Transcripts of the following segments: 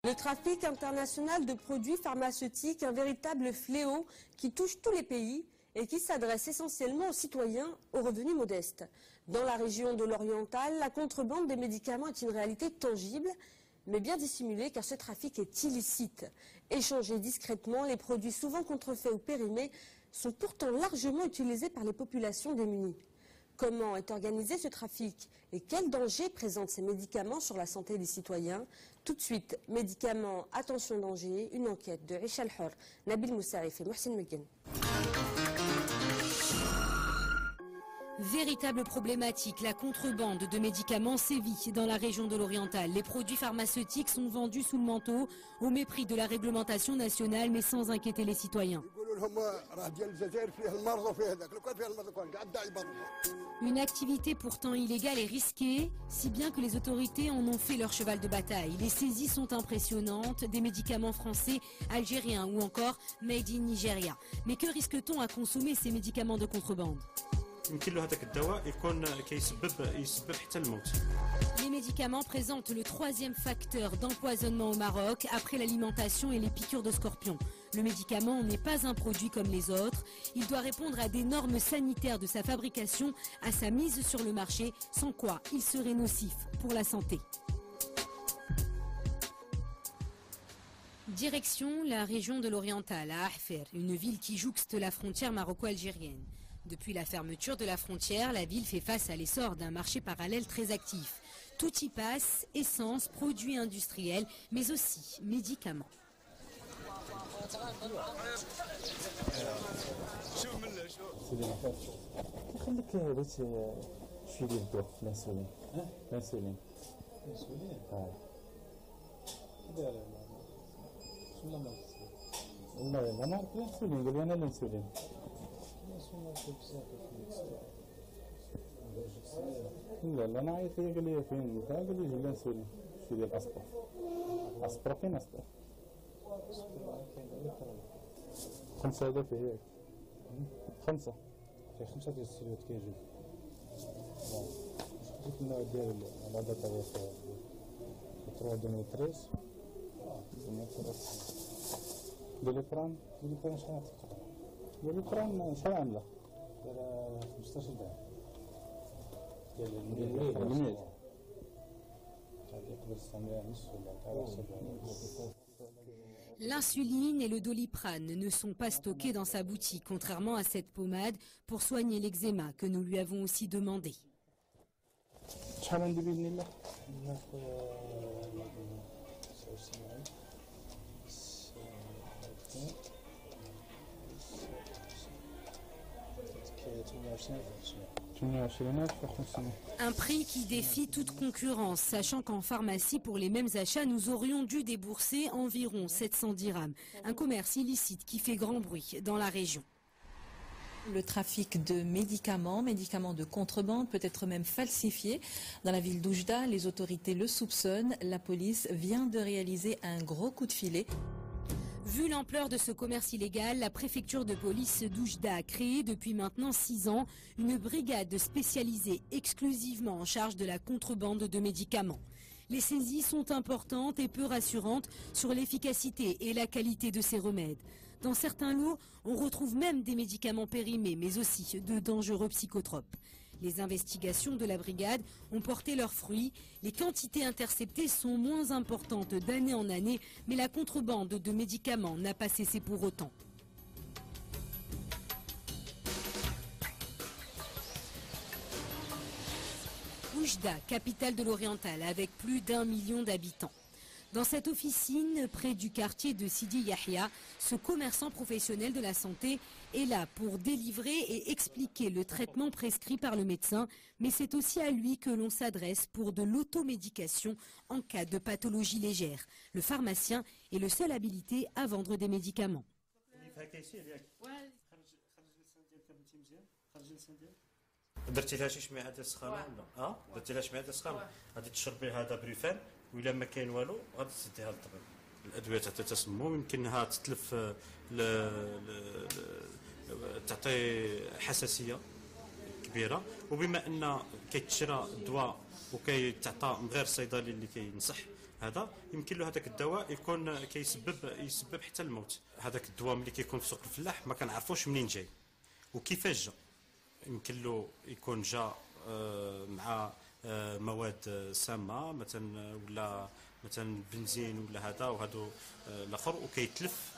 Le trafic international de produits pharmaceutiques, un véritable fléau qui touche tous les pays et qui s'adresse essentiellement aux citoyens aux revenus modestes. Dans la région de l'Oriental, la contrebande des médicaments est une réalité tangible, mais bien dissimulée car ce trafic est illicite. Échangés discrètement, les produits souvent contrefaits ou périmés sont pourtant largement utilisés par les populations démunies. Comment est organisé ce trafic et quels dangers présentent ces médicaments sur la santé des citoyens? Tout de suite, médicaments, attention danger, une enquête de Richal Hor, Nabil Moussaïf et Mohsin Meghen. Véritable problématique, la contrebande de médicaments sévit dans la région de l'Oriental. Les produits pharmaceutiques sont vendus sous le manteau, au mépris de la réglementation nationale, mais sans inquiéter les citoyens. Une activité pourtant illégale et risquée, si bien que les autorités en ont fait leur cheval de bataille. Les saisies sont impressionnantes, des médicaments français, algériens ou encore made in Nigeria. Mais que risque-t-on à consommer ces médicaments de contrebande ? Les médicaments présentent le troisième facteur d'empoisonnement au Maroc après l'alimentation et les piqûres de scorpions. Le médicament n'est pas un produit comme les autres. Il doit répondre à des normes sanitaires de sa fabrication à sa mise sur le marché, sans quoi il serait nocif pour la santé. Direction la région de l'Oriental, à Ahfer, une ville qui jouxte la frontière maroco-algérienne. Depuis la fermeture de la frontière, la ville fait face à l'essor d'un marché parallèle très actif. Tout y passe, essence, produits industriels, mais aussi médicaments. لا لا انا عايز قال لي فين قال لي جيب لي انسولين شو ديال اسبر اسبر فين اسبر 5000 هيك 5 في 5 ديال السيلوات كيجي شفت النوع ديال العدد تاع 3 2013 ديليفران شحال ديليفران شحال عامله دايره 15 درهم. L'insuline et le doliprane ne sont pas stockés dans sa boutique, contrairement à cette pommade pour soigner l'eczéma que nous lui avons aussi demandé. Un prix qui défie toute concurrence, sachant qu'en pharmacie, pour les mêmes achats, nous aurions dû débourser environ 700 dirhams. Un commerce illicite qui fait grand bruit dans la région. Le trafic de médicaments de contrebande, peut être même falsifiés. Dans la ville d'Oujda, les autorités le soupçonnent. La police vient de réaliser un gros coup de filet. Vu l'ampleur de ce commerce illégal, la préfecture de police d'Oujda a créé depuis maintenant 6 ans une brigade spécialisée exclusivement en charge de la contrebande de médicaments. Les saisies sont importantes et peu rassurantes sur l'efficacité et la qualité de ces remèdes. Dans certains lots, on retrouve même des médicaments périmés, mais aussi de dangereux psychotropes. Les investigations de la brigade ont porté leurs fruits. Les quantités interceptées sont moins importantes d'année en année, mais la contrebande de médicaments n'a pas cessé pour autant. Oujda, capitale de l'Oriental, avec plus d'1 million d'habitants. Dans cette officine, près du quartier de Sidi Yahya, ce commerçant professionnel de la santé est là pour délivrer et expliquer le traitement prescrit par le médecin, mais c'est aussi à lui que l'on s'adresse pour de l'automédication en cas de pathologie légère. Le pharmacien est le seul habilité à vendre des médicaments. درتي لها شي شميعه سخانه ولا درتي لها شميعه سخانه غادي تشربي هذا بريفان وإلا ما كاين والو غادي تسديها للطبيب. الادويه تاع التسمم يمكنها تتلف تعطي حساسيه كبيره، وبما ان كيتشرى الدواء وكيتعطى من غير الصيدلي اللي كينصح هذا يمكن له هذاك الدواء يكون يسبب حتى الموت. هذاك الدواء ملي كيكون في سوق الفلاح ما كنعرفوش منين جاي وكيفاش جا. يمكن له يكون جا مع مواد سامه مثلا ولا مثلا بنزين ولا هذا وهذا الاخر وكيتلف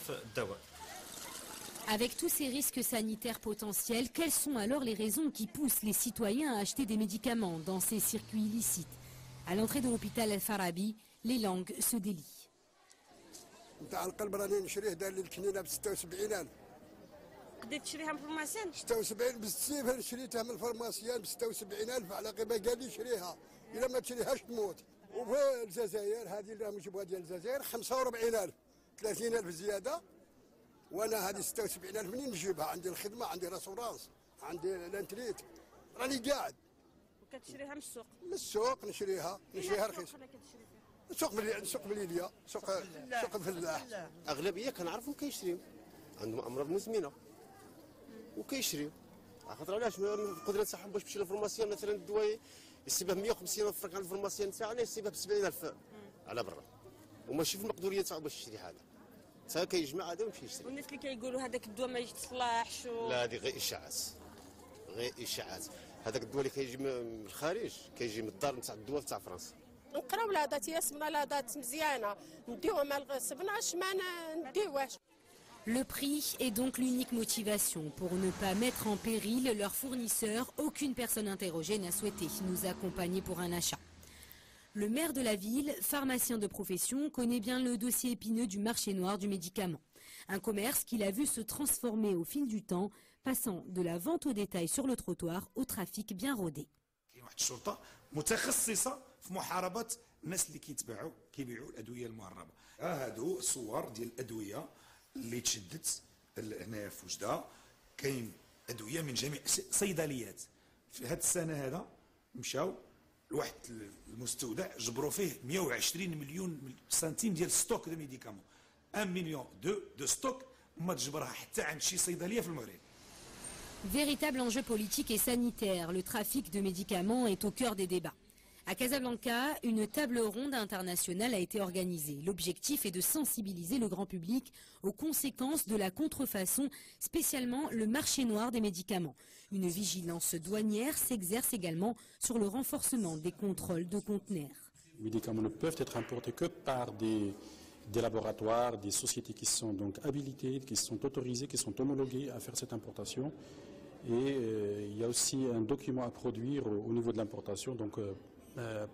الدواء. Avec tous ces risques sanitaires potentiels, quelles sont alors les raisons qui poussent les citoyens à acheter des médicaments dans ces circuits illicites? À l'entrée de l'hôpital Al-Farabi, les langues se délient. نتاع القلب راني نشريه دار لي الكنينه ب 76,000. قديت تشريها من الفرماسيان؟ 76 بالسيف شريتها من الفرماسيان ب 76,000 على قيمه قال لي شريها الا ما تشريهاش تموت. وفي الجزائر هذه اللي راهم يجيبوها ديال الجزائر 45,000 30,000 زياده. وانا هذه 76,000 منين نجيبها؟ عندي الخدمه عندي راسورانس عندي لانتريت راني قاعد. وكتشريها من السوق؟ من السوق نشريها رخيص. سوق بليليا سوق الفلاح. اغلبيه كنعرفهم كيشريو عندهم امراض مزمنه وكيشريو خاطر علاش القدره تاعهم باش تمشي للفرماسيون مثلا الدواء يسيبها 150,000 فرنك على الفرماسيون تاعنا يسيبها ب 70,000 على برا وماشي في المقدوريه تاعو باش يشري هذا تا كيجمع هذا ويمشي يشري. والناس اللي كيقولوا هذاك الدواء ما يتصلحش لا هذه غير اشاعات هذاك الدواء اللي كيجي من الخارج كيجي من الدار نتاع الدواء تاع فرنسا. نقراو لهادات ياسمنا لهادات مزيانه نديوها ما غصبناش ما نديوهاش. Le prix est donc l'unique motivation. Pour ne pas mettre en péril leurs fournisseurs, aucune personne interrogée n'a souhaité nous accompagner pour un achat. Le maire de la ville, pharmacien de profession, connaît bien le dossier épineux du marché noir du médicament. Un commerce qu'il a vu se transformer au fil du temps, passant de la vente au détail sur le trottoir au trafic bien rodé. في محاربه الناس اللي كيبيعوا الادويه المهربه. هادو صور ديال الادويه اللي تشدت هنايا في وجده. كاين ادويه من جميع صيدليات. في هذه السنه هذا مشاو لواحد المستودع جبروا فيه 120 مليون سنتيم ديال ستوك دو ميديكامون. 1 مليون دو ستوك ما تجبرها حتى عند شي صيدليه في المغرب. Véritable enjeu politique et sanitaire, le trafic de médicaments est au cœur des débats. À Casablanca, une table ronde internationale a été organisée. L'objectif est de sensibiliser le grand public aux conséquences de la contrefaçon, spécialement le marché noir des médicaments. Une vigilance douanière s'exerce également sur le renforcement des contrôles de conteneurs. Les médicaments ne peuvent être importés que par des laboratoires, des sociétés qui sont donc habilitées, qui sont autorisées, qui sont homologuées à faire cette importation. Et il y a aussi un document à produire au niveau de l'importation. Donc,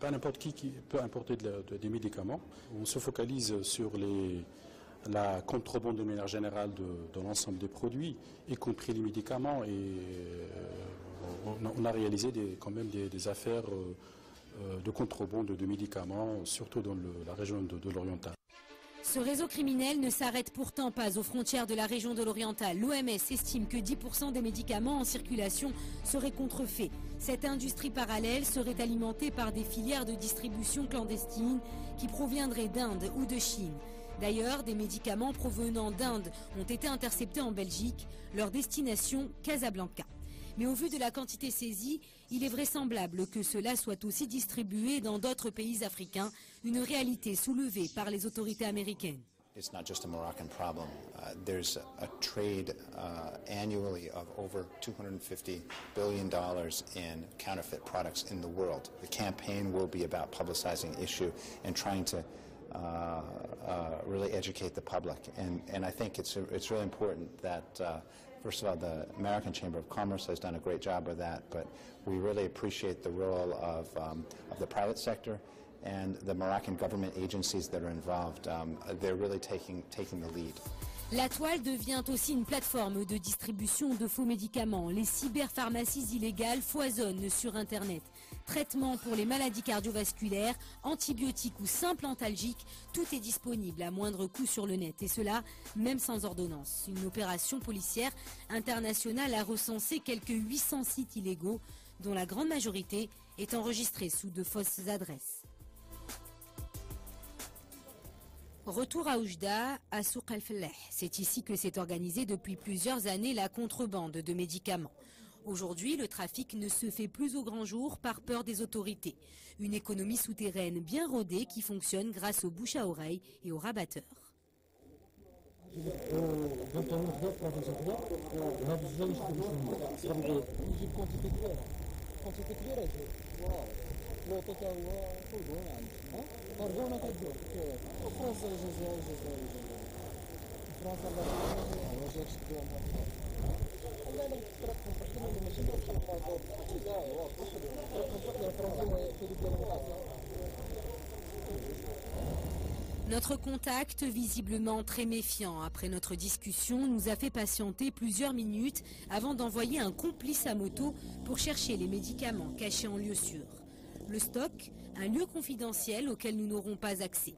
pas n'importe qui peut importer des médicaments. On se focalise sur la contrebande de manière générale de l'ensemble des produits, y compris les médicaments. Et on a réalisé quand même des affaires de contrebande de médicaments, surtout dans la région de l'Oriental. Ce réseau criminel ne s'arrête pourtant pas aux frontières de la région de l'Oriental. L'OMS estime que 10% des médicaments en circulation seraient contrefaits. Cette industrie parallèle serait alimentée par des filières de distribution clandestines qui proviendraient d'Inde ou de Chine. D'ailleurs, des médicaments provenant d'Inde ont été interceptés en Belgique, leur destination Casablanca. Mais au vu de la quantité saisie, il est vraisemblable que cela soit aussi distribué dans d'autres pays africains, une réalité soulevée par les autorités américaines. It's not just a Moroccan problem. There's a trade annually of over $250 billion in counterfeit products in the world. The campaign will be about publicizing the issue and trying to really educate the public. And I think it's really important that first of all, the American Chamber of Commerce has done a great job with that, but we really appreciate the role of the private sector and the Moroccan government agencies that are involved. They're really taking the lead. La toile devient aussi une plateforme de distribution de faux médicaments. Les cyberpharmacies illégales foisonnent sur Internet. Traitements pour les maladies cardiovasculaires, antibiotiques ou simples antalgiques, tout est disponible à moindre coût sur le net. Et cela, même sans ordonnance. Une opération policière internationale a recensé quelques 800 sites illégaux, dont la grande majorité est enregistrée sous de fausses adresses. Retour à Oujda, à Souk al-Fallah. C'est ici que s'est organisée depuis plusieurs années la contrebande de médicaments. Aujourd'hui, le trafic ne se fait plus au grand jour par peur des autorités. Une économie souterraine bien rodée qui fonctionne grâce aux bouche à oreille et aux rabatteurs. Notre contact, visiblement très méfiant après notre discussion, nous a fait patienter plusieurs minutes avant d'envoyer un complice à moto pour chercher les médicaments cachés en lieu sûr. Le stock, un lieu confidentiel auquel nous n'aurons pas accès.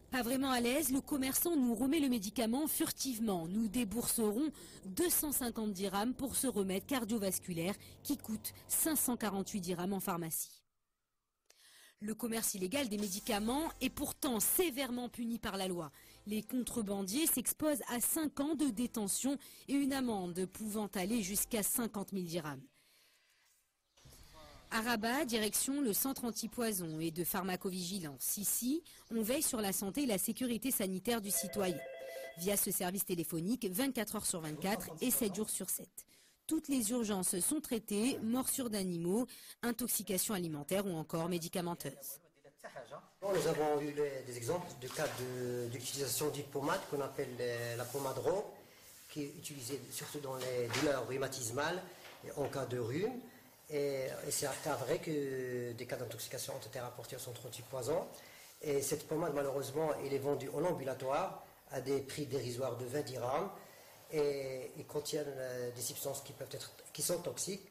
Pas vraiment à l'aise, le commerçant nous remet le médicament furtivement. Nous débourserons 250 dirhams pour ce remède cardiovasculaire qui coûte 548 dirhams en pharmacie. Le commerce illégal des médicaments est pourtant sévèrement puni par la loi. Les contrebandiers s'exposent à 5 ans de détention et une amende pouvant aller jusqu'à 50 000 dirhams. À Rabat, direction le centre antipoison et de pharmacovigilance. Ici, on veille sur la santé et la sécurité sanitaire du citoyen via ce service téléphonique 24 heures sur 24 et 7 jours sur 7. Toutes les urgences sont traitées, morsures d'animaux, intoxication alimentaire ou encore médicamenteuses. Nous avons eu des exemples de cas d'utilisation d'une pommade qu'on appelle la pommade Ro, qui est utilisée surtout dans les douleurs rhumatismales et en cas de rhume. Et c'est vrai que des cas d'intoxication ont été rapportés au centre antipoison. Et cette pommade, malheureusement, elle est vendue en ambulatoire à des prix dérisoires de 20 dirhams. Et ils contiennent des substances qui sont toxiques.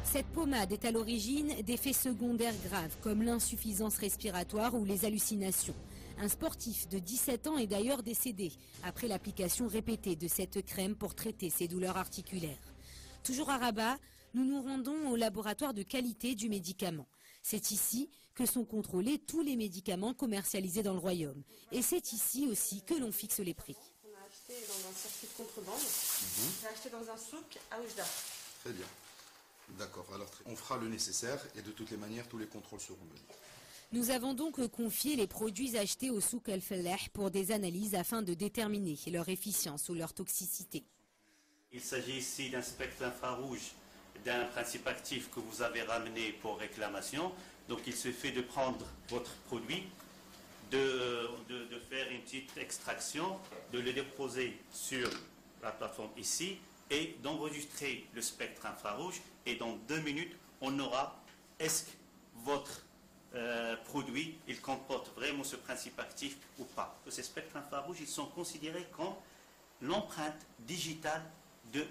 Cette pommade est à l'origine d'effets secondaires graves comme l'insuffisance respiratoire ou les hallucinations. Un sportif de 17 ans est d'ailleurs décédé après l'application répétée de cette crème pour traiter ses douleurs articulaires. Toujours à Rabat, nous nous rendons au laboratoire de qualité du médicament. C'est ici que sont contrôlés tous les médicaments commercialisés dans le royaume. Et c'est ici aussi que l'on fixe les prix. Dans un circuit de contrebande. J'ai acheté dans un souk à Oujda. Très bien. D'accord. Alors, on fera le nécessaire et de toutes les manières, tous les contrôles seront menés. Nous avons donc confié les produits achetés au souk El-Fallah pour des analyses afin de déterminer leur efficience ou leur toxicité. Il s'agit ici d'un spectre infrarouge, d'un principe actif que vous avez ramené pour réclamation. Donc, il suffit de prendre votre produit, de faire une petite extraction, de le déposer sur la plateforme ici et d'enregistrer le spectre infrarouge. Et dans 2 minutes, on aura est-ce que votre produit il comporte vraiment ce principe actif ou pas. Ces spectres infrarouges, ils sont considérés comme l'empreinte digitale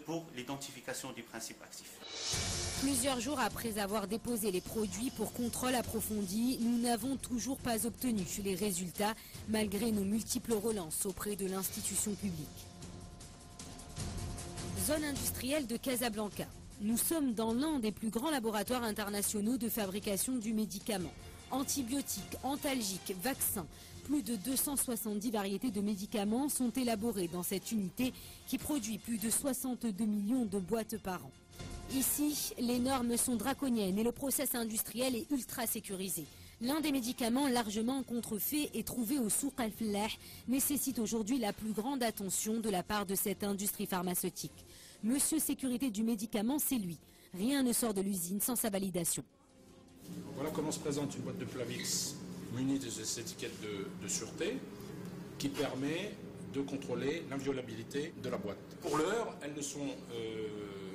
pour l'identification du principe actif. Plusieurs jours après avoir déposé les produits pour contrôle approfondi, nous n'avons toujours pas obtenu les résultats malgré nos multiples relances auprès de l'institution publique. Zone industrielle de Casablanca. Nous sommes dans l'un des plus grands laboratoires internationaux de fabrication du médicament. Antibiotiques, antalgiques, vaccins. Plus de 270 variétés de médicaments sont élaborées dans cette unité qui produit plus de 62 millions de boîtes par an. Ici, les normes sont draconiennes et le process industriel est ultra sécurisé. L'un des médicaments largement contrefaits et trouvé au souk Al-Fallah nécessite aujourd'hui la plus grande attention de la part de cette industrie pharmaceutique. Monsieur Sécurité du médicament, c'est lui. Rien ne sort de l'usine sans sa validation. Voilà comment se présente une boîte de Plavix munie de ces étiquettes de sûreté qui permet de contrôler l'inviolabilité de la boîte. Pour l'heure, elles ne sont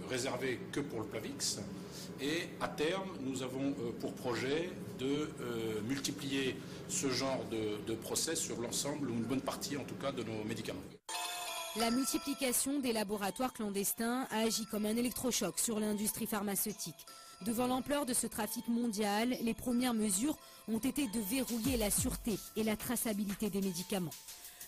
réservées que pour le Plavix et à terme, nous avons pour projet de multiplier ce genre de process sur l'ensemble ou une bonne partie en tout cas de nos médicaments. La multiplication des laboratoires clandestins a agi comme un électrochoc sur l'industrie pharmaceutique. Devant l'ampleur de ce trafic mondial, les premières mesures ont été de verrouiller la sûreté et la traçabilité des médicaments.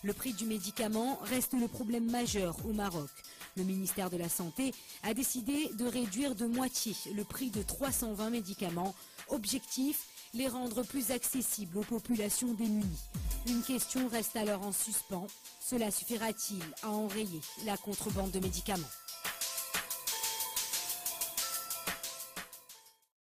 Le prix du médicament reste le problème majeur au Maroc. Le ministère de la Santé a décidé de réduire de moitié le prix de 320 médicaments. Objectif, les rendre plus accessibles aux populations démunies. Une question reste alors en suspens. Cela suffira-t-il à enrayer la contrebande de médicaments ?